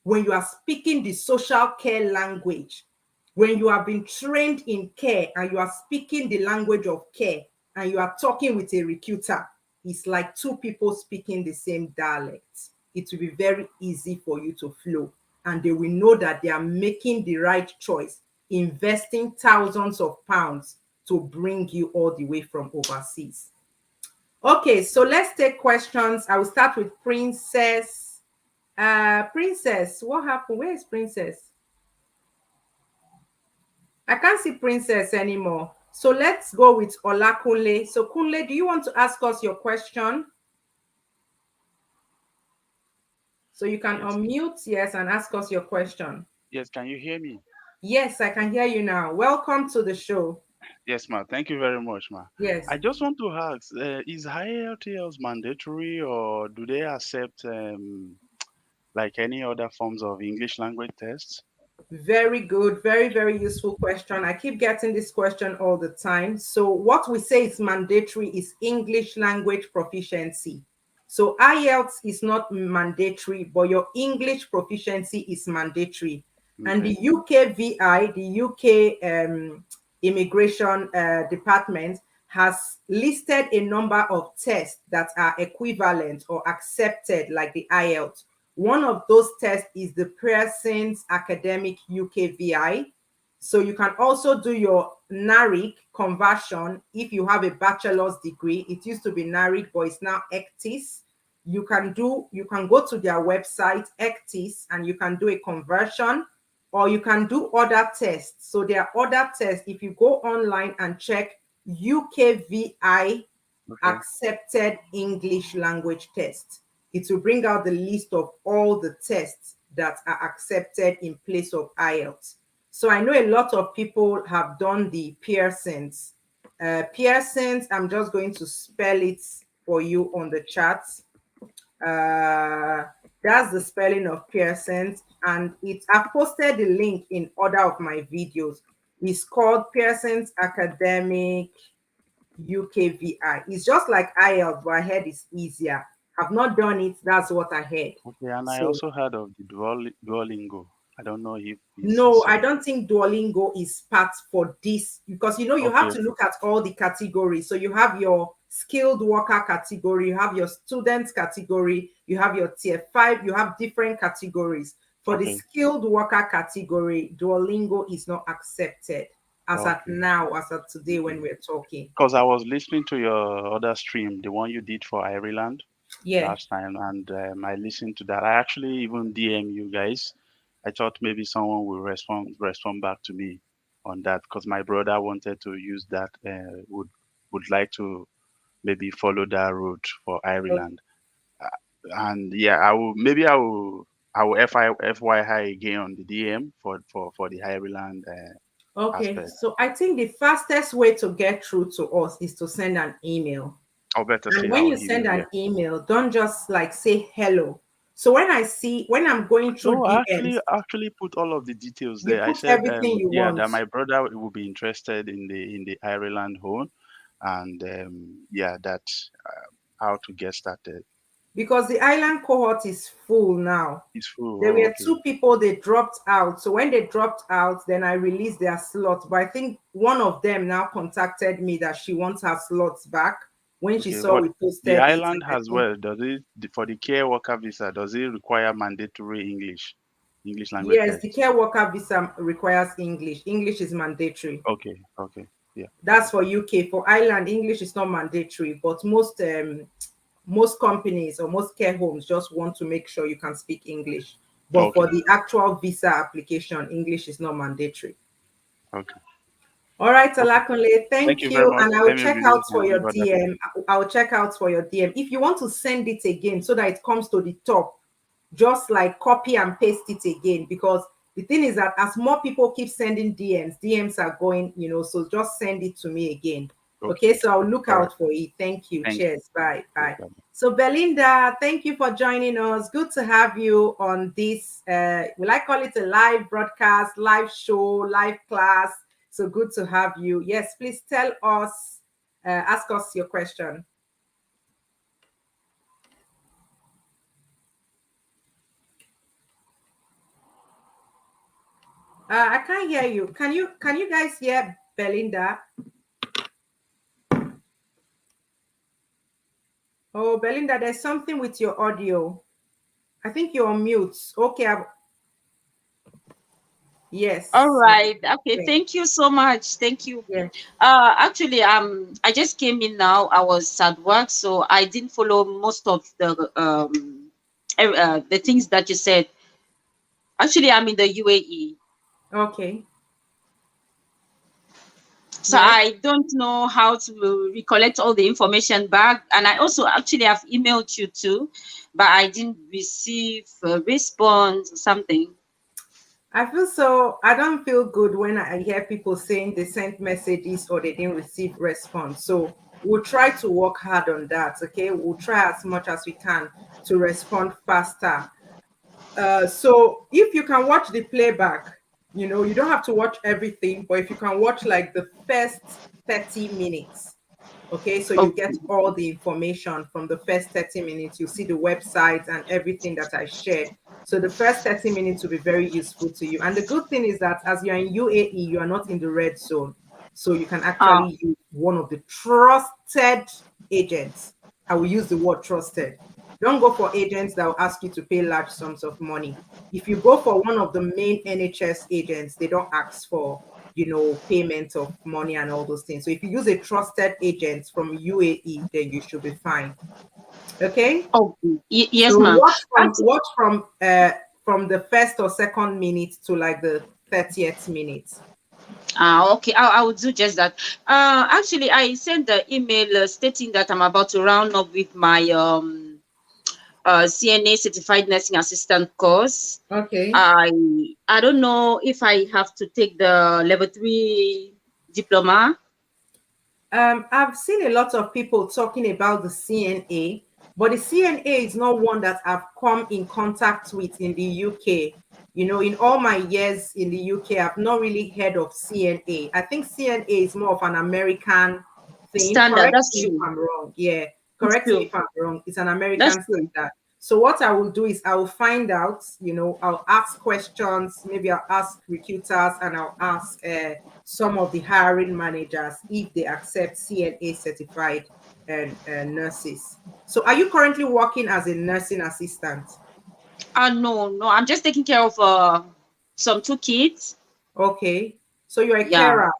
when you are speaking the social care language. When you have been trained in care and you are speaking the language of care and you are talking with a recruiter, it's like two people speaking the same dialect. It will be very easy for you to flow, and they will know that they are making the right choice, investing thousands of pounds to bring you all the way from overseas. Okay, so let's take questions. I will start with Princess. Princess, what happened? Where is Princess? I can't see Princess anymore. So let's go with Olakunle. So Kunle, do you want to ask us your question? So you can Yes. unmute, yes, and ask us your question. Yes, can you hear me? Yes, I can hear you now. Welcome to the show. Yes, ma. Thank you very much, ma. Yes. I just want to ask, is IELTS mandatory or do they accept like any other forms of English language tests? Very good. Very, very useful question. I keep getting this question all the time. So, what we say is mandatory is English language proficiency. So, IELTS is not mandatory, but your English proficiency is mandatory. And the Okay. UKVI, the UK Immigration Department, has listed a number of tests that are equivalent or accepted, like the IELTS. One of those tests is the Pearson's Academic UKVI. So you can also do your NARIC conversion if you have a bachelor's degree. It used to be NARIC, but it's now ECTIS. You can go to their website, ECTIS, and you can do a conversion, or you can do other tests. So there are other tests. If you go online and check UKVI Okay. accepted English language test, it will bring out the list of all the tests that are accepted in place of IELTS. So I know a lot of people have done the Pearson's. Pearson's, I'm just going to spell it for you on the chat. Uh, that's the spelling of Pearson's, and I've posted the link in other of my videos. It's called Pearson's Academic UKVI. It's just like IELTS, but I heard it's easier. I've not done it. That's what I heard. Okay. And I So also heard of the Duolingo. I don't know if it's the no, I same. don't think Duolingo is part for this, because you have Okay. to Okay. look at all the categories. So you have your skilled worker category, you have your students category, you have your tier 5, you have different categories. For the Okay. skilled worker category, Duolingo is not accepted as at Okay. now, as at today when we're talking. Because I was listening to your other stream, the one you did for Ireland Yeah. last time, and I listened to that. I actually even DM you guys. I thought maybe someone will respond back to me on that because my brother wanted to use that. Would like to maybe follow that route for Ireland. Uh, and yeah, I will FYI again on the DM for the Ireland Okay, aspect. so I think the fastest way to get through to us is to send an email. Or better And still, when I'll you send email. Yeah. an email, don't just like say hello. So when I'm going through No, DMs, I actually put all of the details you there. I put said, everything you yeah, want, that my brother will be interested in the Ireland home, and yeah, that how to get started. because the island cohort is full now. It's full. There Oh, were okay, two people they dropped out. So when they dropped out, then I released their slot. But I think one of them now contacted me that she wants her slots back when she okay. saw But we the posted it. And island I as think well. Does it for the care worker visa? Does it require mandatory English language yes, the test? care worker visa requires English. English is mandatory. Okay, okay, yeah, That's for UK. For Ireland, English is not mandatory, but most companies or most care homes just want to make sure you can speak English. But for okay, the actual visa application, English is not mandatory. okay, All right, okay. Alakunle, Thank thank you very you. much. And I will Let me check out for your give other DM. people. I'll check out for your DM. If you want to send it again so that it comes to the top, just like copy and paste it again. Because the thing is that as more people keep sending DMs are going, so just send it to me again. Okay, Okay, so I'll look all right. out for it. Thank you. Thank you. Cheers. Bye. Yeah, Bye. bye. So Belinda, thank you for joining us. Good to have you on this. Will I call it a live broadcast, live show, live class? So good to have you. Yes, please tell us, ask us your question. I can't hear you. Can you guys hear Belinda? Oh, Belinda, there's something with your audio. I think you're on mute. Okay. All Yes. right. Okay. Okay. Thank you so much. Thank you. Yeah. Actually, I just came in now. I was at work, so I didn't follow most of the things that you said. Actually, I'm in the UAE, Okay. so Yes. I don't know how to recollect all the information back. And I also actually have emailed you too, but I didn't receive a response or something. I don't feel good when I hear people saying they sent messages or they didn't receive response. So we'll try to work hard on that. Okay. We'll try as much as we can to respond faster. So if you can watch the playback, You don't have to watch everything, but if you can watch like the first 30 minutes, okay, so you get Okay. all the information from the first 30 minutes. You see the website and everything that I shared. So the first 30 minutes will be very useful to you. And the good thing is that as you're in UAE, you are not in the red zone. So you can Ah, actually use one of the trusted agents. I will use the word trusted. Don't go for agents that will ask you to pay large sums of money. If you go for one of the main NHS agents, they don't ask for, payment of money and all those things. So if you use a trusted agent from UAE, then you should be fine. Okay. okay. Yes, So ma'am. watch from the first or second minute to like the 30th minute. Okay, I will do just that. Actually, I sent the email stating that I'm about to round up with my CNA certified nursing assistant course. Okay. I don't know if I have to take the level 3 diploma. I've seen a lot of people talking about the CNA, but the CNA is not one that I've come in contact with in the UK. In all my years in the UK, I've not really heard of CNA. I think CNA is more of an American thing. Standard. Correct That's me if true. I'm wrong. Yeah, It's correct me true. if I'm wrong. It's an That's American true. standard. So what I will do is I will find out, I'll ask questions, maybe I'll ask recruiters and I'll ask some of the hiring managers if they accept CNA certified nurses. So are you currently working as a nursing assistant? No, no. I'm just taking care of some two kids. Okay. So you're a Yeah. carer.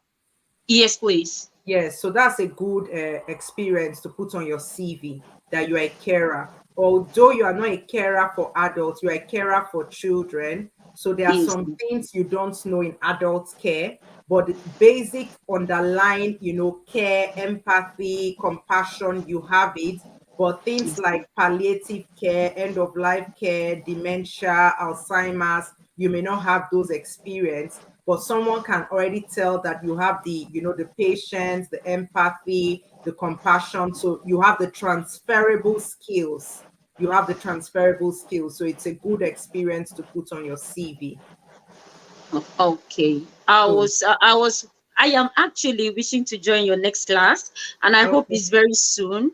Yes, please. Yes, so that's a good experience to put on your CV that you are a carer. Although you are not a carer for adults, you are a carer for children. So there are Yes. some things you don't know in adult care, but the basic underlying, care, empathy, compassion, you have it. But things Yes. like palliative care, end of life care, dementia, Alzheimer's, you may not have those experience, but someone can already tell that you have the patience, the empathy, the compassion. So you have the transferable skills. You have the transferable skills. So it's a good experience to put on your CV. Okay. So, I am actually wishing to join your next class, and I hope okay. it's very soon.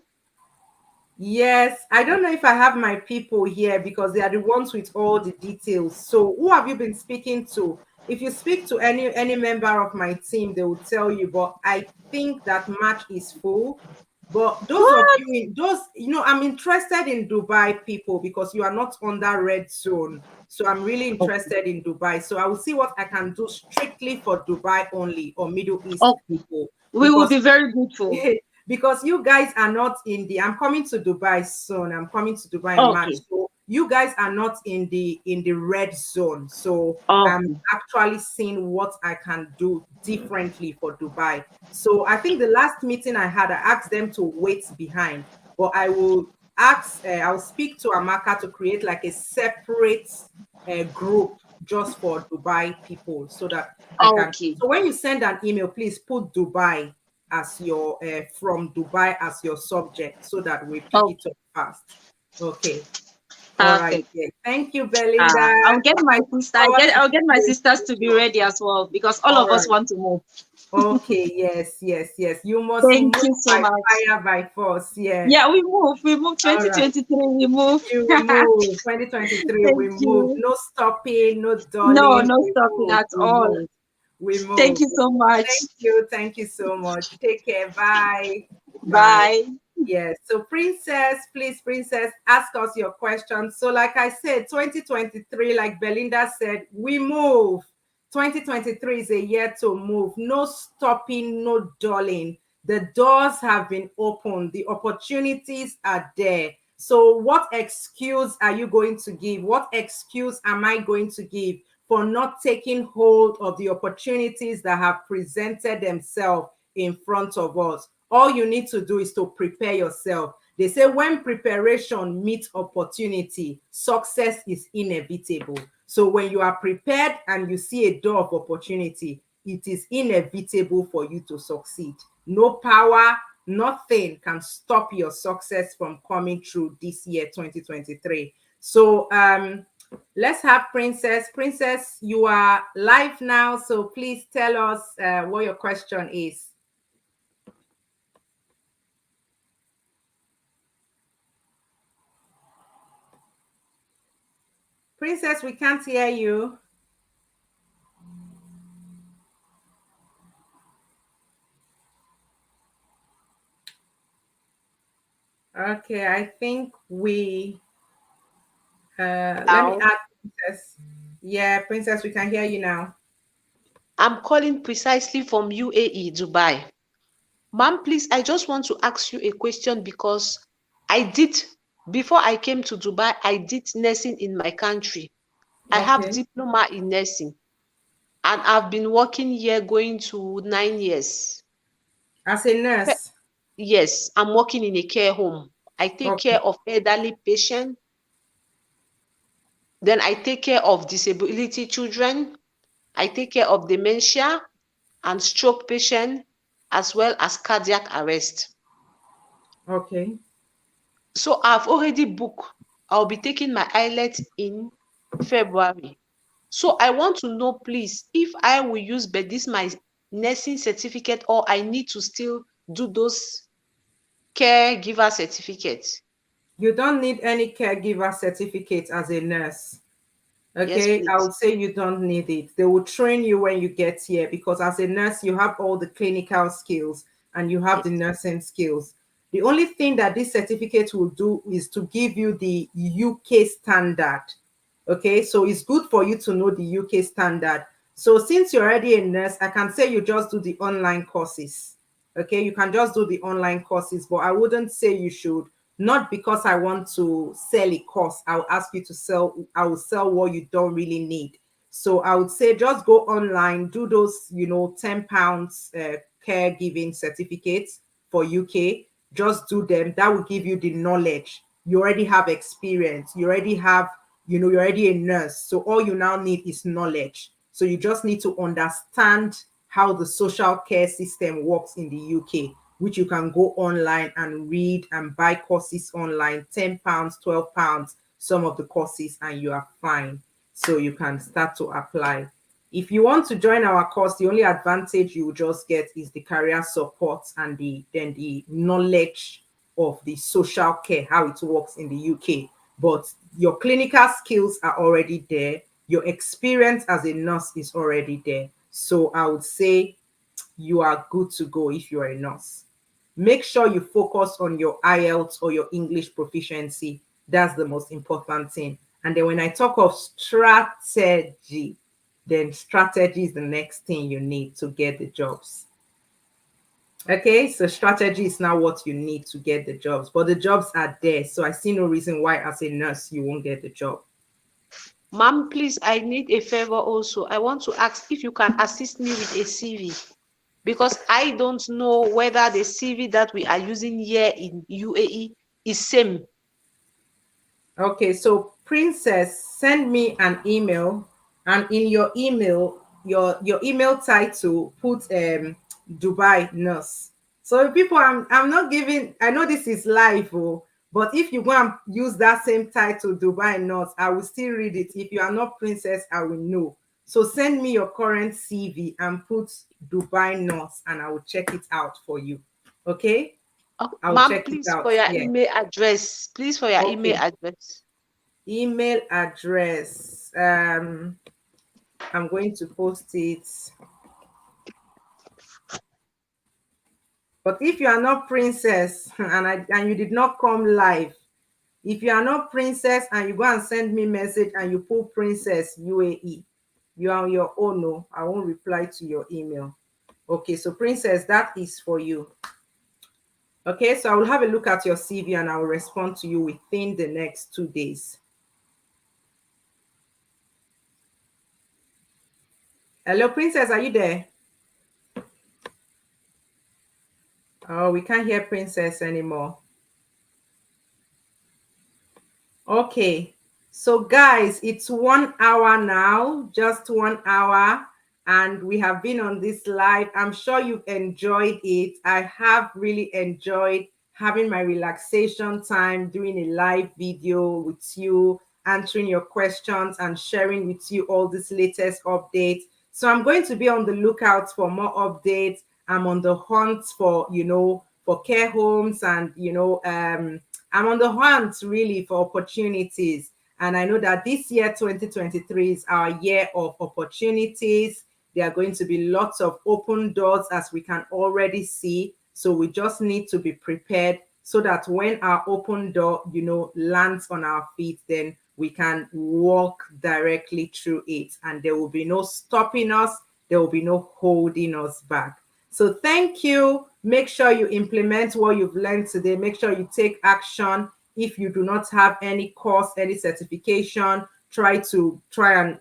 Yes, I don't know if I have my people here because they are the ones with all the details. So, who have you been speaking to? If you speak to any member of my team, they will tell you. But I think that match is full. But those of What? you in those, I'm interested in Dubai people because you are not on that red zone. So I'm really Okay. interested in Dubai. So I will see what I can do strictly for Dubai only or Middle East Okay. people We will because be very grateful. because you guys are not in the I'm coming to Dubai soon. I'm coming to Dubai in March. Okay. So you guys are not in the red zone. So I'm Okay. actually seeing what I can do differently for Dubai. So I think the last meeting I had, I asked them to wait behind, but I'll speak to Amaka to create like a separate group just for Dubai people so that I can. Okay. So when you send an email, please put Dubai as your from Dubai as your subject so that we pick Oh, it up fast. Okay. All right. perfect. Yeah. Thank you, Belinda. I'll get my I look sister. forward to I'll get my seeing you sisters in to be future. ready as well because all All of us right. want to move. Okay. Yes. Yes. Yes. You must Thank move you so by much. fire by force. Yeah. Yeah, we move. We move. All right. 2023. We move. You will move. 2023. We Thank move. you. No stopping. No No, dulling. no We stopping move. at We all. move. We Thank move. you so much. Thank you. Thank you so much. Take care. Bye. Bye. Bye. Yes. So, Princess, please, Princess, ask us your questions. So, like I said, 2023, like Belinda said, we move. 2023 is a year to move. No stopping, no dulling. The doors have been opened. The opportunities are there. So, what excuse are you going to give? What excuse am I going to give for not taking hold of the opportunities that have presented themselves in front of us? All you need to do is to prepare yourself. They say when preparation meets opportunity, success is inevitable. So when you are prepared and you see a door of opportunity, it is inevitable for you to succeed. No power, nothing can stop your success from coming through this year, 2023. So Let's have Princess. Princess, you are live now, so please tell us what your question is. Princess, we can't hear you. Okay, I think we let me add Princess. Yeah, Princess, we can hear you now. I'm calling precisely from UAE, Dubai. Ma'am, please, I just want to ask you a question because before I came to Dubai, I did nursing in my country. I have Okay. diploma in nursing and I've been working here going to 9 years. As a nurse. Yes, I'm working in a care home. I take Okay. care of elderly patients. Then I take care of disability children. I take care of dementia and stroke patients, as well as cardiac arrest. Okay. So I've already booked. I'll be taking my IELTS in February. So I want to know, please, if I will use this my nursing certificate, or I need to still do those caregiver certificates. You don't need any caregiver certificate as a nurse. Yes, Okay, I please. would say you don't need it. They will train you when you get here because as a nurse, you have all the clinical skills and you have Yes. the nursing skills. The only thing that this certificate will do is to give you the UK standard. Okay, so it's good for you to know the UK standard. So since you're already a nurse, I can say you just do the online courses. Okay, you can just do the online courses, but I wouldn't say you should, not because I want to sell a course. I'll ask you to sell, I will sell what you don't really need. So I would say just go online, do those, £10 caregiving certificates for UK. Just do them. That will give you the knowledge. You already have experience. You already have, you're already a nurse. So all you now need is knowledge. So you just need to understand how the social care system works in the UK, which you can go online and read and buy courses online, £10, £12, some of the courses, and you are fine. So you can start to apply. If you want to join our course, the only advantage you will just get is the career support and the knowledge of the social care, how it works in the UK. But your clinical skills are already there. Your experience as a nurse is already there. So I would say you are good to go if you are a nurse. Make sure you focus on your IELTS or your English proficiency. That's the most important thing. And then when I talk of strategy, then strategy is the next thing you need to get the jobs. Okay, so strategy is now what you need to get the jobs, but the jobs are there. So I see no reason why, as a nurse, you won't get the job. Ma'am, please, I need a favor also. I want to ask if you can assist me with a CV, because I don't know whether the CV that we are using here in UAE is same. Okay, so Princess, send me an email, and in your email, your email title, put Dubai nurse. So people, I'm not giving. I know this is live, but if you go and use that same title, Dubai nurse, I will still read it. If you are not Princess, I will know. So send me your current CV and put Dubai nurse, and I will check it out for you. Okay, I will Ma'am, check it please out. for your Yeah. email address. Please for your email Okay. address. Email address. I'm going to post it. But if you are not Princess and you did not come live, if you are not Princess and you go and send me message and you put Princess UAE, you are on your own. No, I won't reply to your email. Okay, so Princess, that is for you. Okay, so I will have a look at your CV and I will respond to you within the next 2 days. Hello, Princess, are you there? Oh, we can't hear Princess anymore. Okay, so guys, it's 1 hour now, just 1 hour, and we have been on this live. I'm sure you've enjoyed it. I have really enjoyed having my relaxation time, doing a live video with you, answering your questions and sharing with you all this latest updates. So I'm going to be on the lookout for more updates. I'm on the hunt for, for care homes, and, I'm on the hunt really for opportunities. And I know that this year, 2023, is our year of opportunities. There are going to be lots of open doors, as we can already see. So we just need to be prepared so that when our open door, lands on our feet, then we can walk directly through it. And there will be no stopping us. There will be no holding us back. So thank you. Make sure you implement what you've learned today. Make sure you take action. If you do not have any course, any certification, try and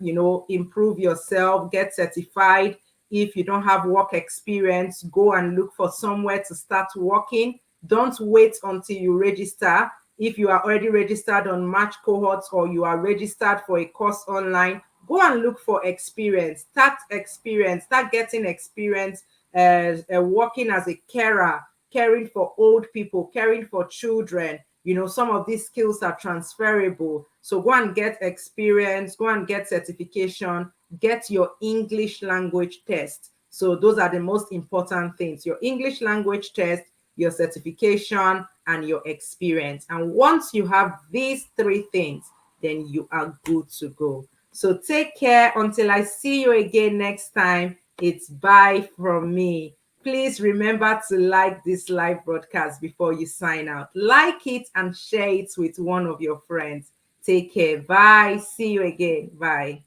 improve yourself, get certified. If you don't have work experience, go and look for somewhere to start working. Don't wait until you register. If you are already registered on Match Cohorts, or you are registered for a course online, go and look for experience. Start getting experience working as a carer, caring for old people, caring for children. Some of these skills are transferable. So go and get experience, go and get certification, get your English language test. So those are the most important things: your English language test, your certification, and your experience. And once you have these three things, then you are good to go. So take care until I see you again next time. It's bye from me. Please remember to like this live broadcast before you sign out. Like it and share it with one of your friends. Take care. Bye. See you again. Bye.